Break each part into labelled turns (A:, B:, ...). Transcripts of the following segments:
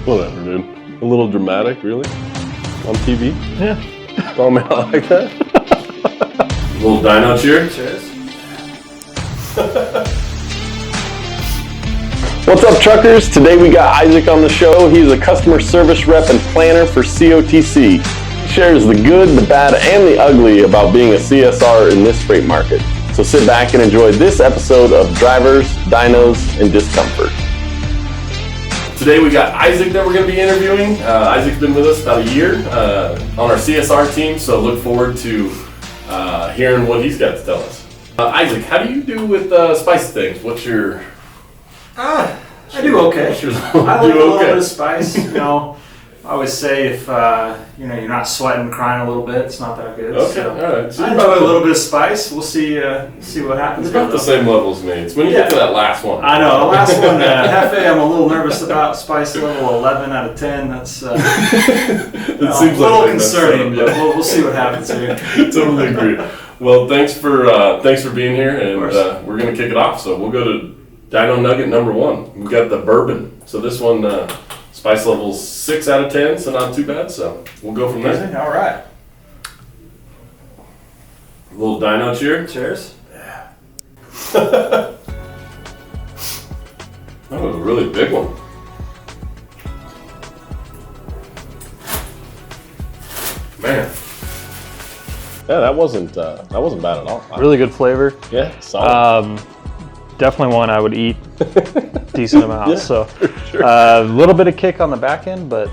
A: Whatever, dude. A little dramatic, really? On TV?
B: Yeah.
A: Call me out like that? A little dino cheer?
B: Cheers.
A: What's up, truckers? Today we got Isaac on the show. He's a customer service rep and planner for COTC. He shares the good, the bad, and the ugly about being a CSR in this freight market. So sit back and enjoy this episode of Drivers, Dinos, and Discomfort. Today we got Isaac that we're going to be interviewing. Isaac's been with us about a year on our CSR team, so look forward to hearing what he's got to tell us. Isaac, how do you do with spice things? What's your...
B: I do okay. I like a little bit of spice. You know, I always say if you're not sweating, crying a little bit, it's not that good.
A: Okay,
B: so
A: all right. So
B: I enjoy a little bit of spice. We'll see what happens.
A: It's about the same level as me. It's when you get to that last one.
B: I know the last one, Hefe. I'm a little nervous about. Spice level 11 out of 10. That's
A: it seems
B: a little concerning, but we'll see what happens here.
A: Totally agree. Well, thanks for being here, and we're gonna kick it off. So we'll go to Dino Nugget number 1. We've got the bourbon. So this one, spice level's 6 out of 10, so not too bad. So we'll go from there.
B: All right.
A: A little Dino cheer.
B: Cheers.
A: Yeah. That was a really big one. Man. Yeah, that wasn't bad at all.
C: Really good flavor.
A: Yeah, solid.
C: Definitely one I would eat decent amount.
A: Yeah,
C: so
A: sure.
C: A little bit of kick on the back end, but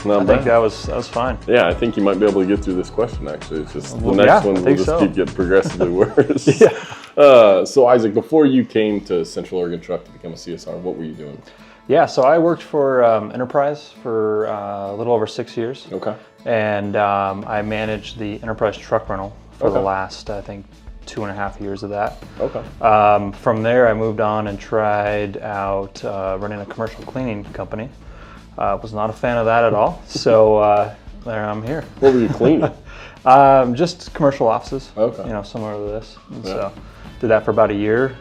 A: Not
C: I think that was fine.
A: Yeah, I think you might be able to get through this question. Actually, it's just the
C: Well,
A: next
C: yeah,
A: one
C: I
A: will
C: think
A: just
C: so.
A: keep getting progressively worse.
C: Yeah.
A: So Isaac, before you came to Central Oregon Truck to become a CSR, what were you doing?
C: Yeah, so I worked for Enterprise for a little over 6 years.
A: Okay.
C: And I managed the Enterprise truck rental for the
A: Okay.
C: last, I think, 2.5 years of that.
A: Okay.
C: From there, I moved on and tried out running a commercial cleaning company. Was not a fan of that at all, so there I'm here.
A: What were you cleaning?
C: Just commercial offices.
A: Okay.
C: Similar to this. And
A: Yeah.
C: So did that for about a year.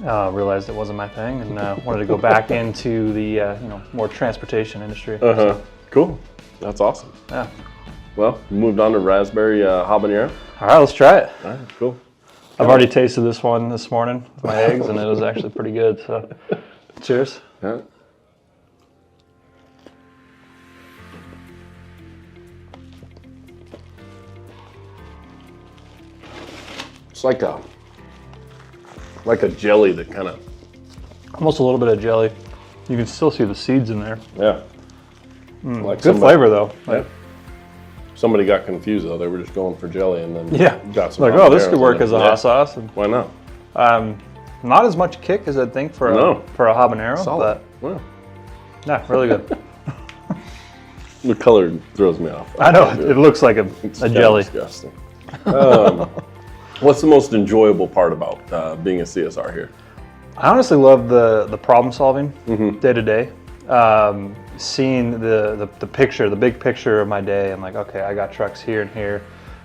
C: Realized it wasn't my thing, and wanted to go back into the more transportation industry.
A: Uh-huh. Cool. That's awesome.
C: Yeah.
A: Well, you moved on to raspberry habanero.
C: All right, let's try it.
A: All right, cool.
C: I've already tasted this one this morning with my eggs, and it was actually pretty good. So, cheers.
A: Yeah. It's like a jelly that kind of,
C: Almost a little bit of jelly. You can still see the seeds in there.
A: yeah. Like
C: Good flavor though.
A: Yeah. Somebody got confused though. They were just going for jelly and then got some.
C: Like, oh, this could
A: habaneros
C: work
A: in it.
C: as a hot sauce. And,
A: Why not?
C: not as much kick as I'd think for
A: No.
C: a habanero,
A: Solid. Wow.
C: but yeah, really good.
A: The color throws me off.
C: I know it looks like a jelly.
A: Disgusting. What's the most enjoyable part about being a CSR here?
C: I honestly love the problem solving
A: Mm-hmm.
C: day to day. Seeing the picture, the big picture of my day. I'm like, okay, I got trucks here and here.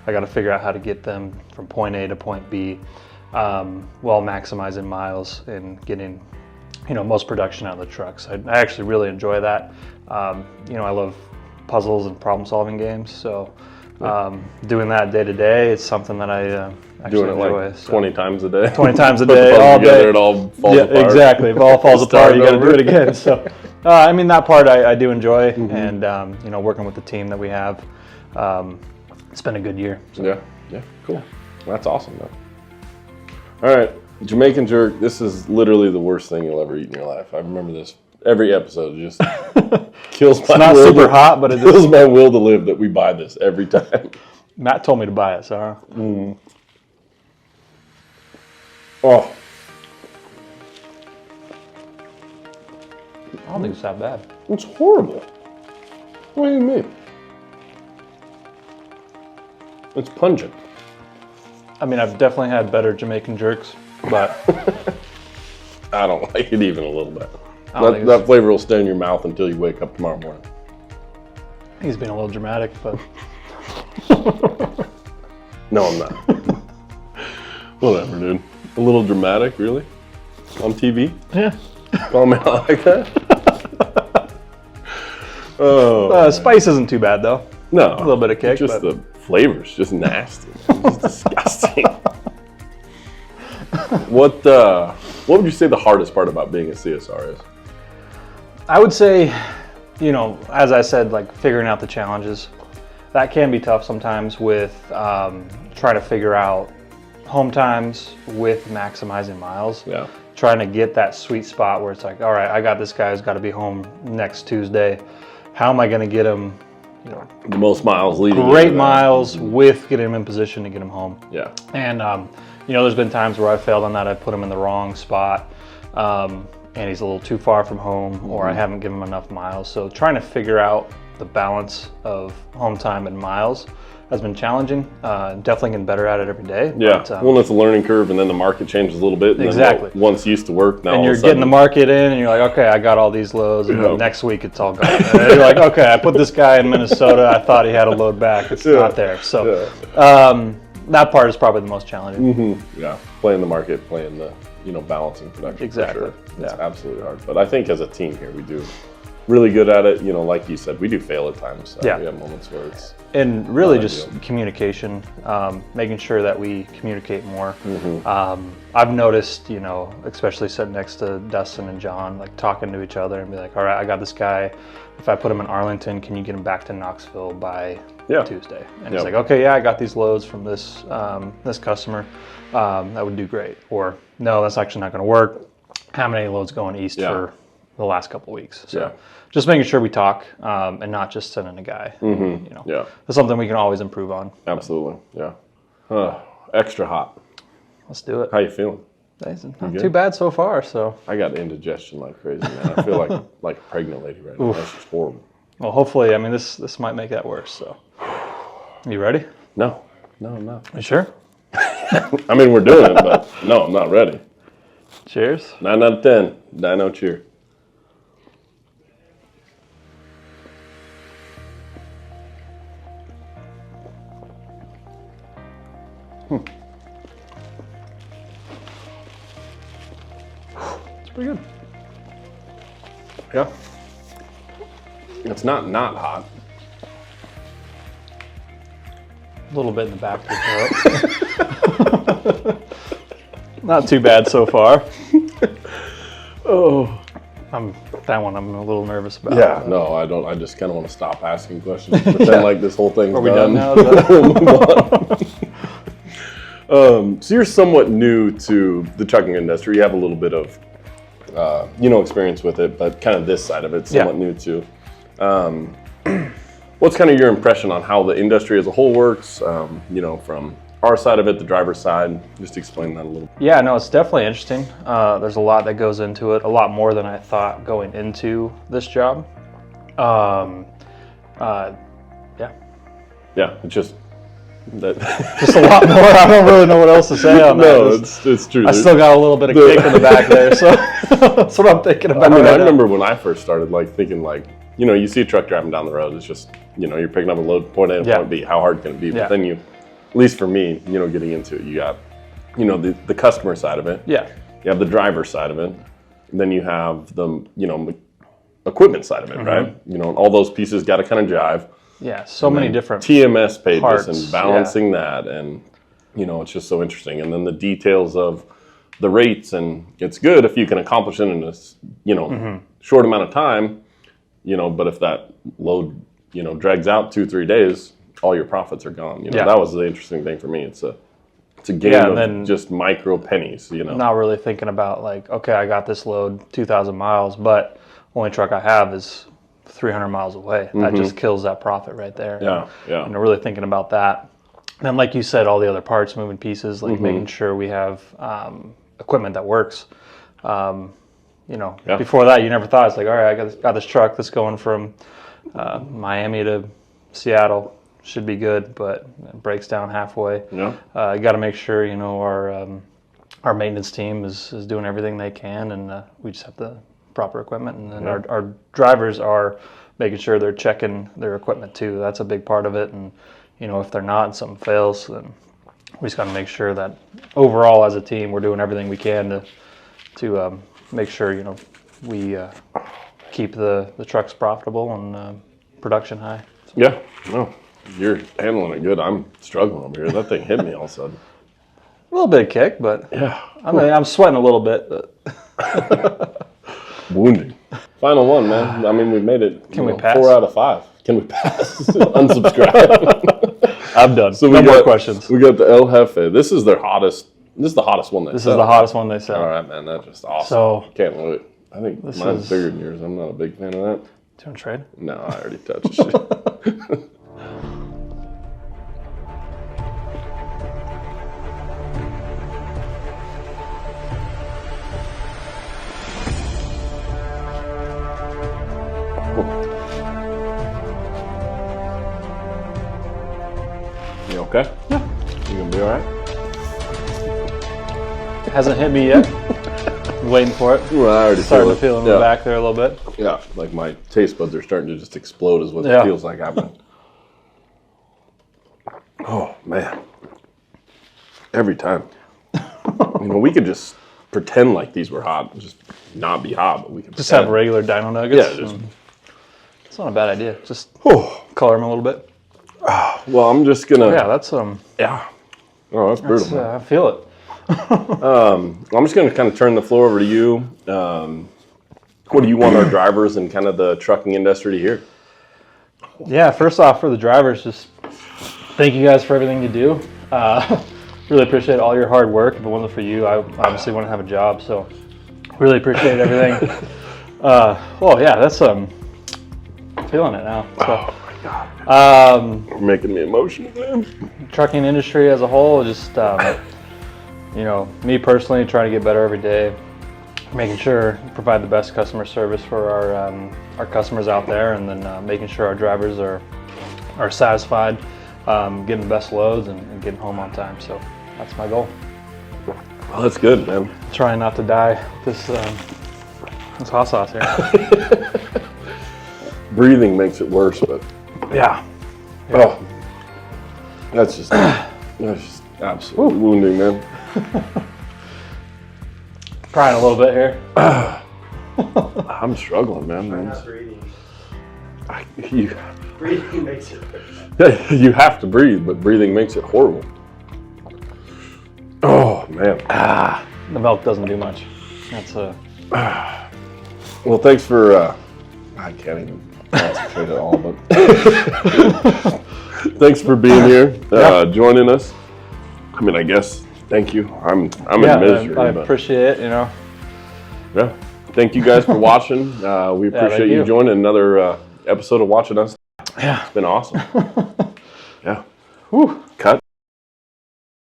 C: I got to figure out how to get them from point A to point B, while maximizing miles and getting, most production out of the trucks. I actually really enjoy that. I love puzzles and problem solving games. So doing that day to day, it's something that I actually
A: Doing it
C: enjoy.
A: like 20 times a day?
C: 20 times a
A: Put the
C: day,
A: puzzle
C: all
A: together,
C: day.
A: it all falls
C: Yeah,
A: apart.
C: exactly. If it all falls
A: Just
C: apart, you
A: start
C: got to do
A: over.
C: it again. So, that part I do enjoy, and working with the team that we have, it's been a good year. So.
A: Yeah, cool. That's awesome, though. All right, Jamaican jerk. This is literally the worst thing you'll ever eat in your life. I remember this every episode. It just kills my
C: It's not
A: will
C: super
A: to,
C: hot, but it
A: kills
C: is.
A: my will to live that we buy this every time.
C: Matt told me to buy it, so.
A: Oh,
C: I don't think it's that bad.
A: it's horrible. What do you mean? It's pungent.
C: I mean, I've definitely had better Jamaican jerks, but
A: I don't like it even a little bit.
C: I don't think
A: That flavor will stay in your mouth until you wake up tomorrow morning.
C: I think he's being a little dramatic, but
A: No, I'm not. Whatever, dude. A little dramatic, really? On TV?
C: yeah.
A: Call me out like that?
C: Spice isn't too bad though.
A: No,
C: A little bit of kick,
A: Just
C: but
A: the flavor's just nasty. It's disgusting. What would you say the hardest part about being a CSR is?
C: I would say, as I said, like figuring out the challenges. That can be tough sometimes with trying to figure out home times with maximizing miles.
A: Yeah.
C: Trying to get that sweet spot where it's like, all right, I got this guy who's got to be home next Tuesday. How am I going to get him,
A: The most miles leading.
C: great miles with getting him in position to get him home?
A: Yeah.
C: And, there's been times where I failed on that. I put him in the wrong spot and he's a little too far from home or I haven't given him enough miles. So trying to figure out the balance of home time and miles has been challenging. Definitely getting better at it every day.
A: Yeah.
C: But,
A: Well, it's a learning curve, and then the market changes a little bit. And
C: Exactly.
A: Then once used to work, now
C: and
A: all
C: you're
A: of a sudden,
C: getting the market in, and you're like, okay, I got all these loads, and
A: Yeah.
C: next week it's all gone. And you're like, okay, I put this guy in Minnesota. I thought he had a load back. It's not there. So that part is probably the most challenging.
A: Yeah, playing the market, playing the balancing production.
C: Exactly.
A: For sure. It's
C: Yeah.
A: absolutely hard. But I think as a team here, we do really good at it. Like you said, we do fail at times.
C: Yeah.
A: We have moments where it's
C: And really
A: Not
C: just
A: ideal.
C: communication, making sure that we communicate more. I've noticed, especially sitting next to Dustin and John, like talking to each other and be like, all right, I got this guy. If I put him in Arlington, can you get him back to Knoxville by Tuesday? And it's like, okay, yeah, I got these loads from this this customer. That would do great. Or no, that's actually not going to work. How many loads going east for the last couple of weeks? So just making sure we talk and not just sending a guy.
A: Yeah.
C: That's something we can always improve on.
A: Absolutely. Yeah. Extra hot.
C: Let's do it.
A: How you feeling?
C: Not too bad so far. So,
A: I got indigestion like crazy, man. I feel like a pregnant lady right now. That's just horrible.
C: well, hopefully, I mean, this might make that worse. So, you ready?
A: No, I'm not.
C: You sure?
A: I mean, we're doing it, but no, I'm not ready.
C: Cheers.
A: 9 out of 10. Dino cheer.
C: It's pretty good.
A: Yeah. It's not hot.
C: A little bit in the back of the throat. Not too bad so far. I'm a little nervous about.
A: Yeah, no, I don't. I just kind of want to stop asking questions. Pretend like this whole thing's
C: Are we done now? Is that-
A: So you're somewhat new to the trucking industry. You have a little bit of, experience with it, but kind of this side of it, somewhat new to. What's kind of your impression on how the industry as a whole works? From our side of it, the driver's side. Just explain that a little.
C: Yeah, no, it's definitely interesting. There's a lot that goes into it, a lot more than I thought going into this job.
A: Yeah, it's just that.
C: Just a lot more. I don't really know what else to say on that.
A: No, it's true.
C: I still got a little bit of kick in the back there, so that's what I'm thinking about.
A: I mean,
C: right
A: I
C: now.
A: remember when I first started, thinking you see a truck driving down the road. It's just, you're picking up a load, point A to point B. How hard can it be?
C: Yeah.
A: But then at least for me, getting into it, you got, the customer side of it.
C: Yeah.
A: You have the driver side of it. And then you have the, equipment side of it, right? All those pieces got to kind of jive.
C: Yeah. So many different
A: TMS pages
C: parts,
A: and balancing that. And, it's just so interesting. And then the details of the rates. And it's good if you can accomplish it in a, short amount of time. But if that load, drags out 2-3 days, all your profits are gone. That was the interesting thing for me. It's a game of
C: then
A: just micro pennies.
C: Not really thinking about okay, I got this load 2,000 miles, but only truck I have is 300 miles away. That just kills that profit right there.
A: Yeah.
C: And really thinking about that. And like you said, all the other parts, moving pieces, making sure we have equipment that works. Before that, you never thought, it's all right, I got this truck that's going from Miami to Seattle, should be good, but it breaks down halfway.
A: Yeah.
C: You got to make sure, our maintenance team is doing everything they can, and we just have the proper equipment. And then our drivers are making sure they're checking their equipment too. That's a big part of it. And, if they're not and something fails, then we just got to make sure that overall as a team, we're doing everything we can to make sure, we keep the trucks profitable and production high.
A: Yeah, no, you're handling it good. I'm struggling over here. That thing hit me all of a sudden.
C: A little bit of kick, but
A: Yeah.
C: I'm sweating a little bit. But
A: Wounding. Final one, man. I mean, we made it.
C: Can we pass?
A: 4 out of 5. Can we pass? Unsubscribe.
C: I'm done.
A: So
C: no more questions.
A: We got the El Jefe. This is their hottest. This is the hottest one they
C: This
A: sell.
C: is the hottest one they sell.
A: All right, man. That's just awesome.
C: So
A: Can't wait. I think
C: this
A: mine's
C: is-
A: bigger than yours. I'm not a big fan of that.
C: do you want to trade?
A: No, I already touched it. You okay? Yeah. You gonna be all right?
C: It hasn't hit me yet. I'm waiting for it.
A: Well, I already
C: Starting
A: feel
C: to feel it in
A: yeah.
C: the back there a little bit.
A: Yeah, like my taste buds are starting to just explode is what
C: Yeah.
A: it feels like happening. Oh, man. Every time. We could just pretend like these were hot and just not be hot, but we could
C: Just
A: pretend.
C: have regular Dino Nuggets.
A: Yeah, just-
C: It's not a bad idea. Just
A: Oh,
C: color them a little bit.
A: well, I'm just gonna.
C: Yeah, that's
A: Yeah. Oh, that's brutal. man.
C: I feel it.
A: I'm just gonna kind of turn the floor over to you. What do you want our drivers and kind of the trucking industry to hear?
C: Yeah, first off, for the drivers, just thank you guys for everything you do. Really appreciate all your hard work. If it wasn't for you, I obviously wouldn't have a job. So, really appreciate everything. Yeah, that's feeling it now. So,
A: Oh my God. You're making me emotional, man.
C: trucking industry as a whole, just me personally trying to get better every day, making sure we provide the best customer service for our customers out there, and then making sure our drivers are satisfied, getting the best loads and getting home on time. So that's my goal.
A: Well, that's good, man.
C: Trying not to die with this hot sauce here.
A: Breathing makes it worse, but
C: Yeah.
A: oh, that's just absolutely wounding, man.
C: Crying a little bit here.
A: I'm struggling, man.
D: Not breathing.
A: You,
D: Breathing makes it worse.
A: you have to breathe, but breathing makes it horrible. Oh man.
C: The milk doesn't do much. That's
A: Well, thanks for. I can't even concentrate at all, but thanks for being here, joining us. I mean, I guess thank you. I'm in misery,
C: I
A: but
C: appreciate it.
A: yeah. Thank you guys for watching. We appreciate
C: thank
A: you
C: you.
A: joining another episode of Watching Us.
C: Yeah.
A: It's been awesome. Yeah.
C: Whew.
A: Cut.